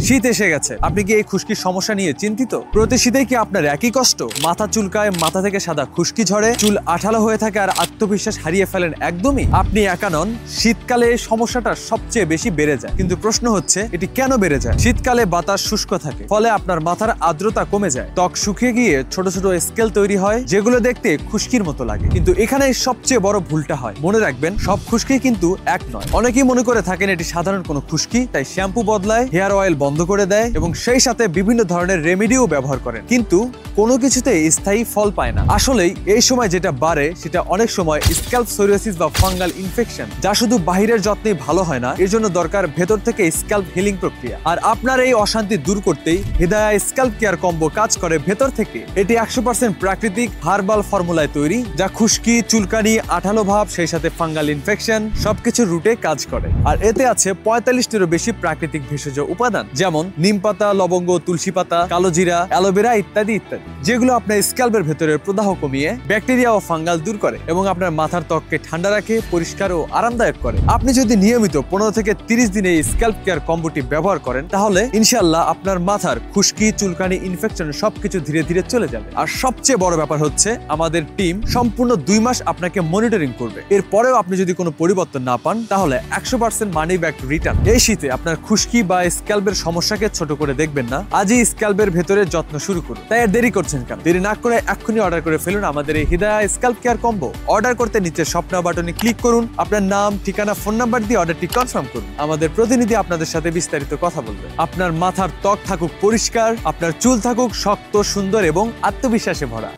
শীত এসে গেছে, আপনি কি এই খুশকির সমস্যা নিয়ে চিন্তিত? প্রতি শীতেই কি আপনার একই কষ্ট? মাথা চুলকায়, মাথা থেকে সাদা খুশকি ঝরে, চুল আঠালো হয়ে থাকে আর আত্মবিশ্বাস হারিয়ে ফেলেন একদমই? আপনি একা নন, শীতকালে এই সমস্যাটা সবচেয়ে বেশি বেড়ে যায়। কিন্তু প্রশ্ন হচ্ছে এটি কেন বেড়ে যায়? শীতকালে বাতাস শুষ্ক থাকে, ফলে আপনার মাথার আর্দ্রতা কমে যায়, ত্বক শুকিয়ে গিয়ে ছোট ছোট স্কেল তৈরি হয় যেগুলো দেখতে খুশকির মতো লাগে। কিন্তু এখানে সবচেয়ে বড় ভুলটা হয়। মনে রাখবেন, সব খুশকি কিন্তু এক নয়। অনেকেই মনে করে থাকেন এটি সাধারণ কোনো খুশকি, তাই শ্যাম্পু বদলায়, হেয়ার অয়েল বন্ধ করে দেয় এবং সেই সাথে বিভিন্ন ধরনের রেমেডিও ব্যবহার করেন, কিন্তু কোনো কিছুতে স্থায়ী ফল পায় না। আসলেই এই সময় যেটা বাড়ে সেটা অনেক সময় স্ক্যাল্প সোরিয়াসিস বা ফাঙ্গাল ইনফেকশন, যা শুধু বাহিরের যত্নেই ভালো হয় না, এর জন্য দরকার ভেতর থেকে স্ক্যাল্প হিলিং প্রক্রিয়া। আর আপনার এই অশান্তি দূর করতেই হিদায়া স্ক্যাল্প কেয়ার কম্বো কাজ করে ভেতর থেকে। এটি 100% প্রাকৃতিক হার্বাল ফর্মুলায় তৈরি, যা খুশকি, চুলকানি, আঠালো ভাব, সেই সাথে ফাঙ্গাল ইনফেকশন সবকিছু রুটে কাজ করে। আর এতে আছে 45টিরও বেশি প্রাকৃতিক ভেষজ উপাদান, যেমন নিম পাতা, লবঙ্গ, তুলসী পাতা, কালোজিরা, অ্যালোভেরা ইত্যাদি ইত্যাদি, যেগুলো আপনার স্ক্যাল্পের ভেতরের প্রদাহ কমিয়ে ব্যাকটেরিয়া ও ফাঙ্গাল দূর করে এবং আপনার মাথার ত্বককে ঠান্ডা রাখে, পরিষ্কার ও আরামদায়ক করে। আপনি যদি নিয়মিত 15 থেকে 30 দিনে এই স্ক্যাল্প কেয়ার কম্বোটি ব্যবহার করেন, তাহলে ইনশাআল্লাহ আপনার মাথার খুশকি, চুলকানি, ইনফেকশন সবকিছু ধীরে ধীরে চলে যাবে। আর সবচেয়ে বড় ব্যাপার হচ্ছে, আমাদের টিম সম্পূর্ণ 2 মাস আপনাকে মনিটরিং করবে। এরপরেও আপনি যদি কোনো পরিবর্তন না পান, তাহলে 100% মানি ব্যাক রিটার্ন। এই শীতে আপনার খুশকি বা স্ক্যাল্পের সমস্যাকে ছোট করে দেখবেন না, আজই স্ক্যাল্পের ভেতরে যত্ন শুরু করুন। তাই আর দেরি করছেন কেন? দেরি না করে এক্ষুনি অর্ডার করে ফেলুন আমাদের এই Hidaya scalp care combo. Order করতে নিচে শপ নাও বাটনে ক্লিক করুন, আপনার নাম, ঠিকানা, ফোন নাম্বার দিয়ে অর্ডারটি কনফার্ম করুন। আমাদের প্রতিনিধি আপনাদের সাথে বিস্তারিত কথা বলবে। আপনার মাথার ত্বক থাকুক পরিষ্কার, আপনার চুল থাকুক শক্ত, সুন্দর এবং আত্মবিশ্বাসে ভরা।